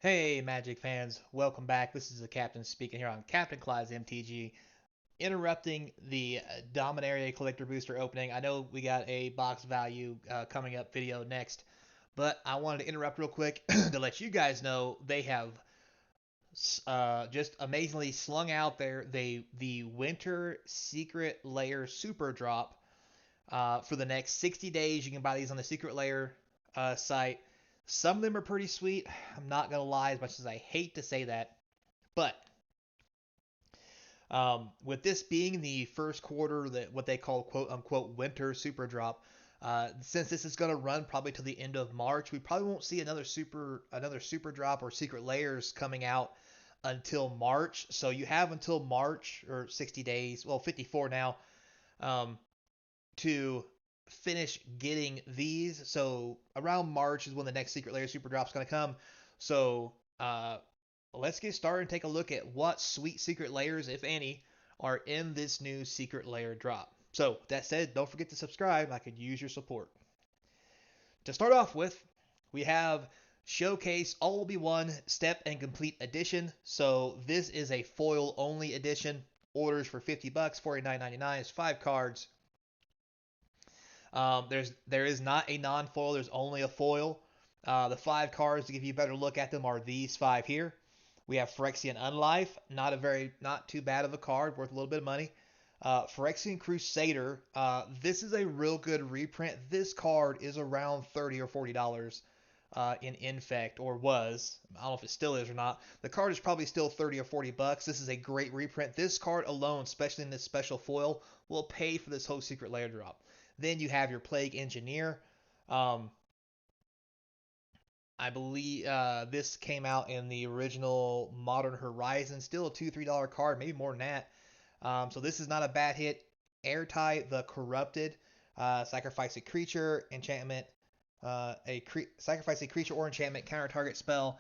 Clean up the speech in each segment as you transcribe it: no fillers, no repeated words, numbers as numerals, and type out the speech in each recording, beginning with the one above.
Hey, Magic fans, welcome back. This is the Captain speaking here on Captain Clyde's MTG, interrupting the Dominaria Collector Booster opening. I know we got a box value coming up video next, but I wanted to interrupt real quick to let you guys know they have just amazingly slung out the Winter Secret Lair Super Drop for the next 60 days. You can buy these on the Secret Lair site. Some of them are pretty sweet. I'm not gonna lie, as much as I hate to say that, but with this being the first quarter, that what they call quote unquote winter super drop, since this is going to run probably till the end of March, we probably won't see another super drop or secret layers coming out until March. So you have until March, or 60 days, well 54 now, um, to finish getting these. So around March is when the next secret layer super drop is going to come. So let's get started and take a look at what sweet secret layers, if any, are in this new secret layer drop. So that said, don't forget to subscribe. I could use your support. To start off with, we have Showcase All Will Be One Step and Complete Edition. So this is a foil only edition. Orders for 50 bucks, 49.99 is 5 cards. There is not a non-foil. There's only a foil. The 5 cards to give you a better look at them are these 5 here. We have Phyrexian Unlife, not too bad of a card, worth a little bit of money. Phyrexian Crusader, this is a real good reprint. This card is around $30 or $40 in Infect, or was. I don't know if it still is or not. The card is probably still 30 or 40 bucks. This is a great reprint. This card alone, especially in this special foil, will pay for this whole secret layer drop. Then you have your Plague Engineer. Um, I believe this came out in the original Modern Horizon. Still a $2-3 card, maybe more than that. So this is not a bad hit. Airtight, the Corrupted. Sacrifice a creature, enchantment. Sacrifice a creature or enchantment, counter target spell.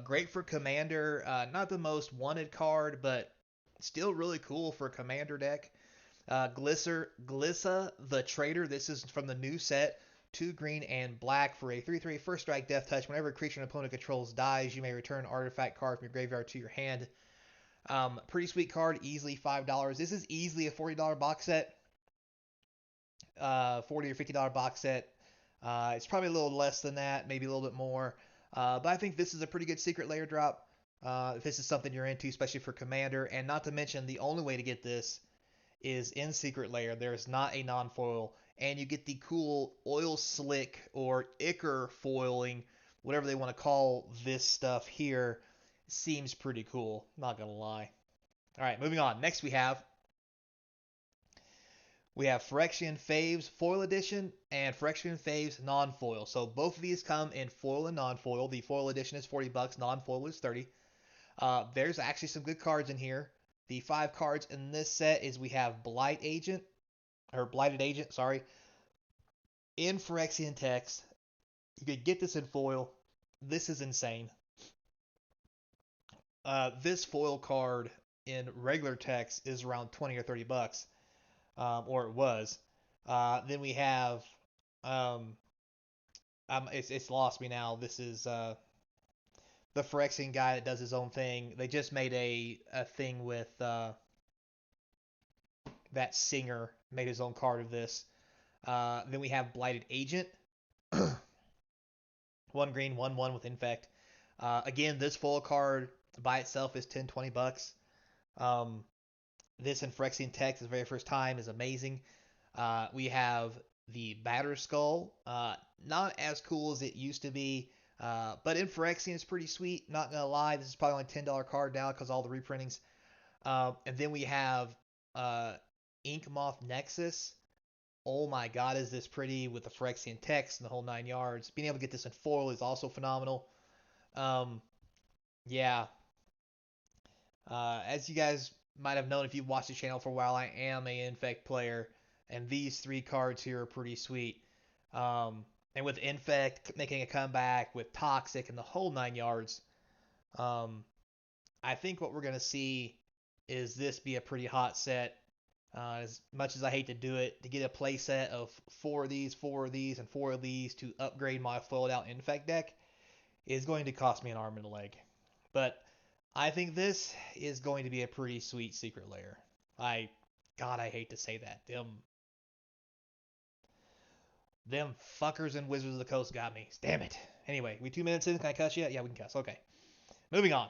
Great for Commander. Not the most wanted card, but still really cool for a Commander deck. Glissa the Trader. This is from the new set. 2 green and black for a 3/3 first strike death touch. Whenever a creature an opponent controls dies, you may return an artifact card from your graveyard to your hand. Pretty sweet card, easily $5. This is easily a $40 box set, 40 or $50 box set. It's probably a little less than that, maybe a little bit more. But I think this is a pretty good secret layer drop. If this is something you're into, especially for Commander, and not to mention the only way to get this is in Secret Layer. There is not a non-foil, and you get the cool oil slick or ichor foiling, whatever they want to call this stuff here. Seems pretty cool, not gonna lie. All right, moving on. Next we have Phyrexian Faves Foil Edition and Phyrexian Faves Non-Foil. So both of these come in foil and non-foil. The foil edition is 40 bucks, non-foil is 30. There's actually some good cards in here. The 5 cards in this set is we have Blighted Agent, sorry, in Phyrexian text. You could get this in foil. This is insane. This foil card in regular text is around 20 or 30 bucks, or it was. Then we have, um, it's lost me now. This is the Phyrexian guy that does his own thing. They just made a thing with that singer, made his own card of this. Then we have Blighted Agent. 1 green, 1/1 with Infect. Again, this full card by itself is 10, 20 bucks. Um, this in Phyrexian text, the very first time, is amazing. We have the Batter Skull. Not as cool as it used to be, but in Phyrexian it's pretty sweet. Not gonna lie, this is probably only $10 card now because all the reprintings. And then we have Ink Moth Nexus. Oh my god, is this pretty with the Phyrexian text and the whole 9 yards. Being able to get this in foil is also phenomenal. Um, yeah, as you guys might have known if you've watched the channel for a while, I am a Infect player, and these 3 cards here are pretty sweet. And with Infect making a comeback, with Toxic and the whole 9 yards, um, I think what we're going to see is this be a pretty hot set. As much as I hate to do it, to get a play set of 4 of these, 4 of these, and 4 of these to upgrade my foiled out Infect deck is going to cost me an arm and a leg. But I think this is going to be a pretty sweet secret lair. I, God, I hate to say that. Them fuckers and Wizards of the Coast got me. Damn it. Anyway, we 2 minutes in. Can I cuss yet? Yeah, we can cuss. Okay. Moving on.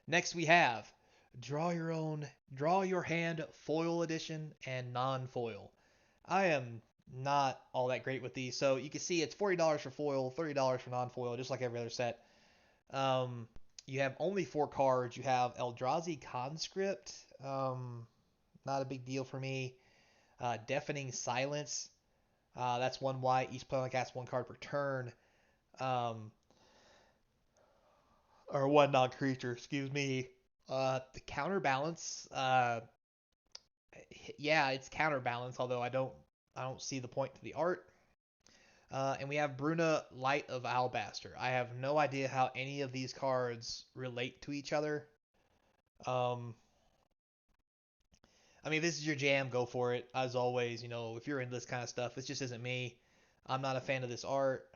Next we have Draw Your Hand Foil Edition and Non-Foil. I am not all that great with these. So you can see it's $40 for foil, $30 for non-foil, just like every other set. Um, you have only 4 cards. You have Eldrazi Conscript. Not a big deal for me. Deafening Silence. That's 1 white. Each player only casts 1 card per turn. Um, or 1 non-creature, excuse me. The Counterbalance. Yeah, it's Counterbalance, although I don't see the point to the art. And we have Bruna, Light of Alabaster. I have no idea how any of these cards relate to each other. Um, I mean, if this is your jam, go for it. As always, if you're into this kind of stuff, this just isn't me. I'm not a fan of this art.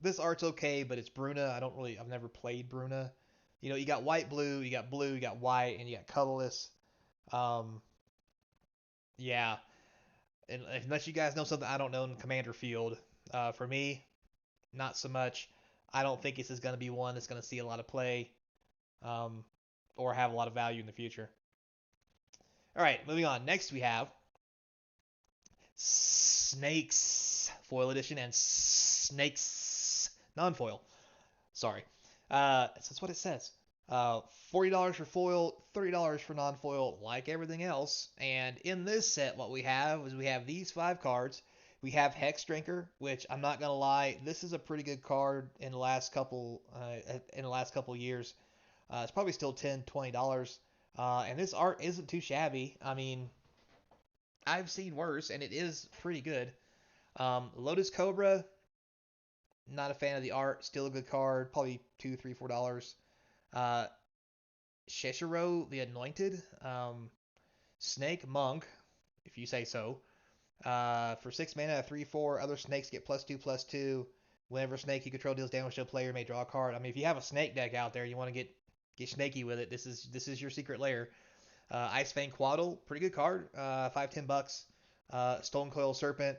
This art's okay, but it's Bruna. I've never played Bruna. You got white, blue, you got white, and you got colorless. Um, yeah, and unless you guys know something I don't know in Commander Field, for me, not so much. I don't think this is going to be one that's going to see a lot of play, um, or have a lot of value in the future. All right, moving on. Next we have Snakes Foil Edition and Snakes Non-Foil. Sorry. That's what it says. $40 for foil, $30 for non-foil, like everything else. And in this set, what we have is we have these 5 cards. We have Hex Drinker, which I'm not gonna lie, this is a pretty good card in the last couple years. It's probably still $10, $20. And this art isn't too shabby. I mean, I've seen worse, and it is pretty good. Lotus Cobra, not a fan of the art. Still a good card. Probably $2, $3, $4. Uh, Sheshiro the Anointed. Snake Monk, if you say so. For 6 mana, 3/4. Other snakes get +2/+2. Whenever snake you control deals damage to a player, you may draw a card. I mean, if you have a snake deck out there, you want to get snaky with it. This is your secret lair. Ice Fang Quaddle, pretty good card. 5-10 bucks. Stone Coil Serpent,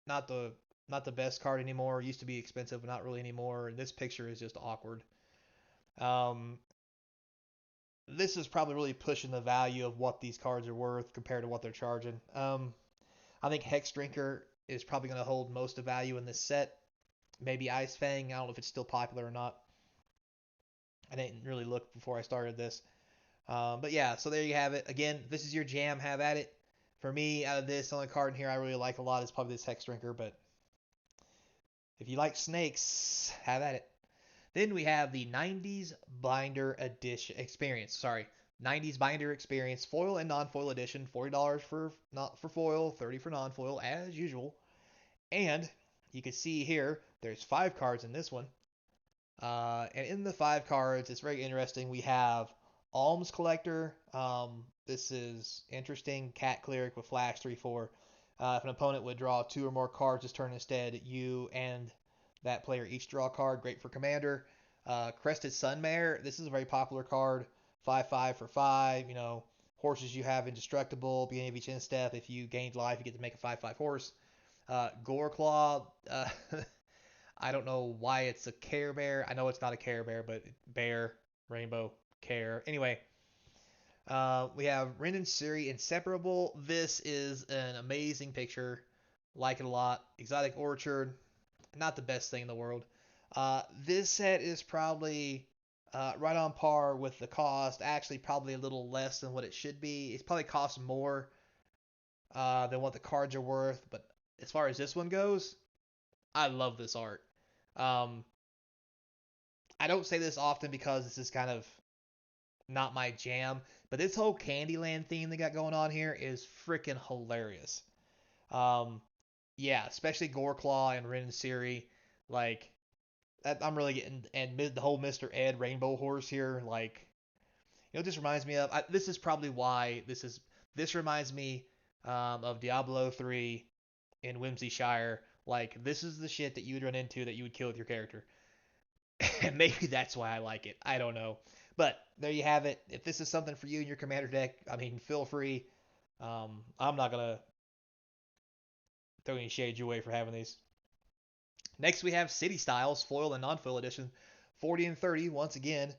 not the not the best card anymore. Used to be expensive, but not really anymore. And this picture is just awkward. Um, this is probably really pushing the value of what these cards are worth compared to what they're charging. I think Hex Drinker is probably going to hold most of value in this set. Maybe Ice Fang. I don't know if it's still popular or not. I didn't really look before I started this. But yeah, so there you have it. Again, if this is your jam, have at it. For me, out of this, the only card in here I really like a lot is probably this Hex Drinker. But if you like snakes, have at it. Then we have the 90s Binder Edition experience. Sorry, 90s Binder Experience foil and non-foil edition. $40 for not for foil, 30 for non-foil as usual. And you can see here there's 5 cards in this one. And in the 5 cards, it's very interesting. We have Alms Collector. This is interesting. Cat Cleric with Flash 3/4. If an opponent would draw 2 or more cards this turn instead, you and that player each draw a card. Great for Commander. Crested Sunmare. This is a very popular card. 5/5 for 5. Horses you have indestructible. Beginning of each end step. If you gained life, you get to make a 5/5 horse. Goreclaw. I don't know why it's a Care Bear. I know it's not a Care Bear, but Bear, Rainbow, Care. Anyway, we have Rin and Siri Inseparable. This is an amazing picture. Like it a lot. Exotic Orchard. Not the best thing in the world. This set is probably right on par with the cost. Actually, probably a little less than what it should be. It's probably costs more than what the cards are worth. But as far as this one goes, I love this art. Um, I don't say this often because this is kind of not my jam, but this whole Candyland theme they got going on here is freaking hilarious. Um, yeah, especially Goreclaw and Rin and Siri. Like, I'm really getting, and the whole Mr. Ed Rainbow Horse here. Like, it just reminds me of, this is probably why this reminds me of Diablo 3 in Whimsyshire. Like this is the shit that you would run into that you would kill with your character. And maybe that's why I like it. I don't know. But there you have it. If this is something for you in your commander deck, I mean, feel free. I'm not gonna throw any shade your way for having these. Next, we have City Styles, foil and non-foil edition, 40 and 30. Once again,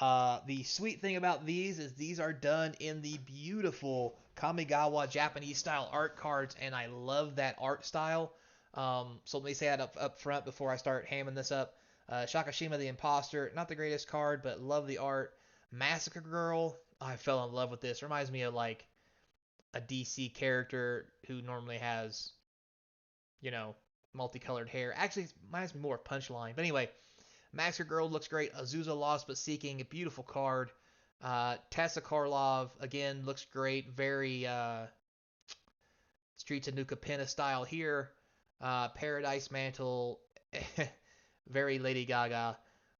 the sweet thing about these is these are done in the beautiful Kamigawa Japanese style art cards, and I love that art style. So let me say that up front before I start hamming this up. Shakashima the Imposter, not the greatest card, but love the art. Massacre Girl, I fell in love with this. Reminds me of like a DC character who normally has, you know, multicolored hair. Actually, it reminds me more of Punchline. But anyway, Massacre Girl looks great. Azusa Lost But Seeking, a beautiful card. Tessa Karlov, again, looks great. Very Streets of New Capenna style here. Paradise Mantle, very Lady Gaga.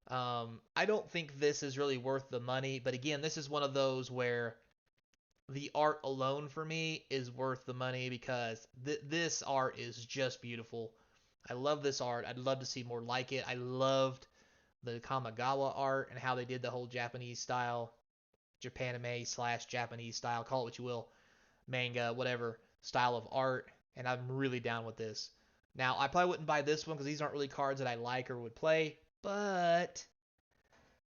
I don't think this is really worth the money, but again, this is one of those where the art alone for me is worth the money because this art is just beautiful. I love this art. I'd love to see more like it. I loved the Kamigawa art and how they did the whole Japanese style, Japanime slash Japanese style, call it what you will, manga, whatever style of art. And I'm really down with this. Now, I probably wouldn't buy this one because these aren't really cards that I like or would play, but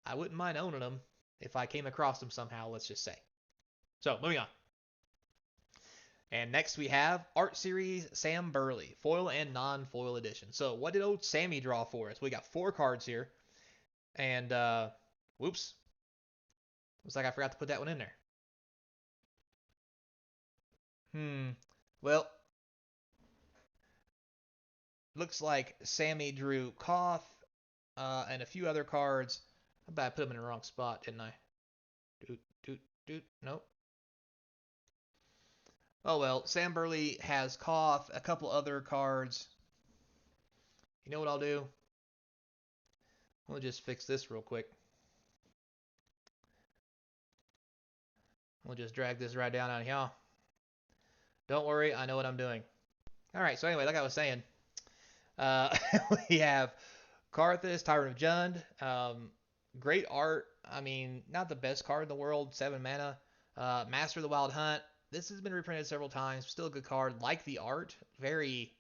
I wouldn't mind owning them if I came across them somehow, let's just say. So, moving on. And next we have Art Series Sam Burley, foil and non-foil edition. So what did old Sammy draw for us? We got 4 cards here. And, whoops. Looks like I forgot to put that one in there. Well, looks like Sammy drew Koth and a few other cards. I bet I put them in the wrong spot, didn't I? Doot, doot, doot. Nope. Oh well, Sam Burley has Koth, a couple other cards. You know what I'll do? We'll just fix this real quick. We'll just drag this right down on here. Don't worry, I know what I'm doing. All right, so anyway, like I was saying, uh, we have Karthus, Tyrant of Jund. Great art. I mean, not the best card in the world, 7 mana. Master of the Wild Hunt. This has been reprinted several times. Still a good card. Like the art. Very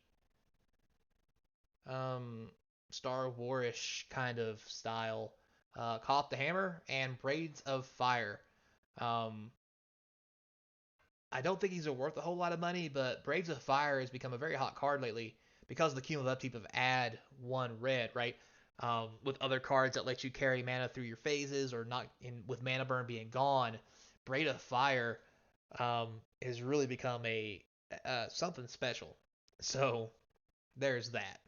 Star Warish kind of style. Koth the Hammer and Braids of Fire. Um, I don't think he's worth a whole lot of money, but Braids of Fire has become a very hot card lately because of the cumulative upkeep of add 1 red, right? With other cards that let you carry mana through your phases or not in with mana burn being gone, Braid of Fire has really become a something special. So there's that.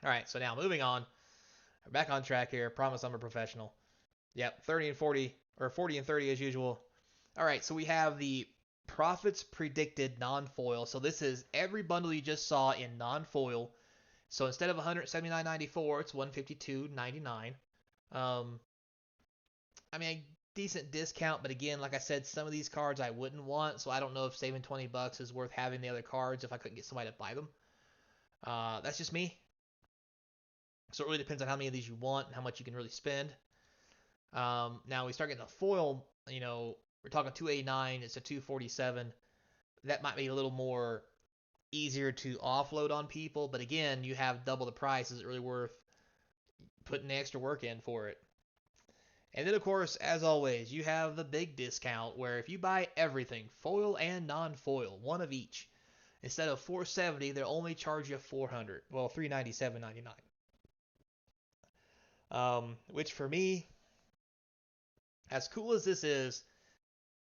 All right, so now moving on, we're back on track here. Promise I'm a professional. Yep, 30 and 40 or 40 and 30 as usual. All right, so we have the profits predicted non-foil. So this is every bundle you just saw in non-foil. So instead of 179.94, it's 152.99. Um, I mean, a decent discount, but again, like I said, some of these cards I wouldn't want, so I don't know if saving $20 is worth having the other cards if I couldn't get somebody to buy them. That's just me. So it really depends on how many of these you want and how much you can really spend. Now we start getting the foil. We're talking 289. It's a 247. That might be a little more easier to offload on people, but again, you have double the price. Is it really worth putting the extra work in for it? And then, of course, as always, you have the big discount where if you buy everything, foil and non-foil, one of each, instead of 470, they'll only charge you 400. Well, 397.99. Which for me, as cool as this is,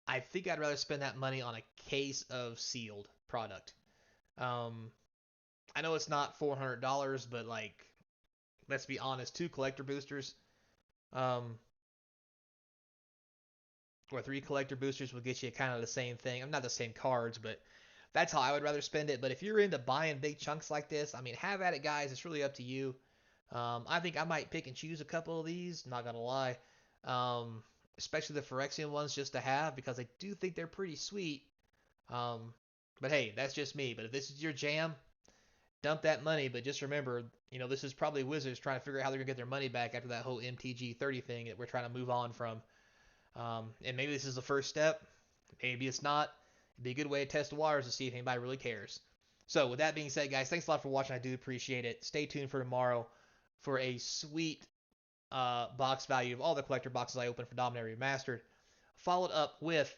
I think I'd rather spend that money on a case of sealed product. Um, I know it's not $400, but like, let's be honest, 2 collector boosters, um, or 3 collector boosters will get you kind of the same thing. I'm not the same cards, but that's how I would rather spend it. But if you're into buying big chunks like this, I mean, have at it, guys. It's really up to you. I think I might pick and choose a couple of these. Not gonna lie, um, especially the Phyrexian ones just to have because I do think they're pretty sweet. Um, but hey, that's just me. But if this is your jam, dump that money, but just remember, this is probably Wizards trying to figure out how they're gonna get their money back after that whole MTG 30 thing that we're trying to move on from. And maybe this is the first step. Maybe it's not. It'd be a good way to test the waters to see if anybody really cares. So with that being said, guys, thanks a lot for watching. I do appreciate it. Stay tuned for tomorrow for a sweet box value of all the collector boxes I opened for Dominator Remastered, followed up with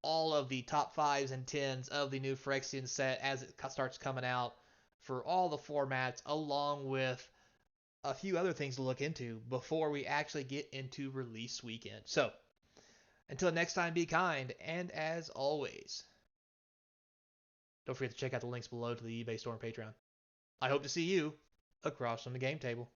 all of the top 5s and 10s of the new Phyrexian set as it starts coming out for all the formats, along with a few other things to look into before we actually get into release weekend. So, until next time, be kind, and as always, don't forget to check out the links below to the eBay store and Patreon. I hope to see you across from the game table.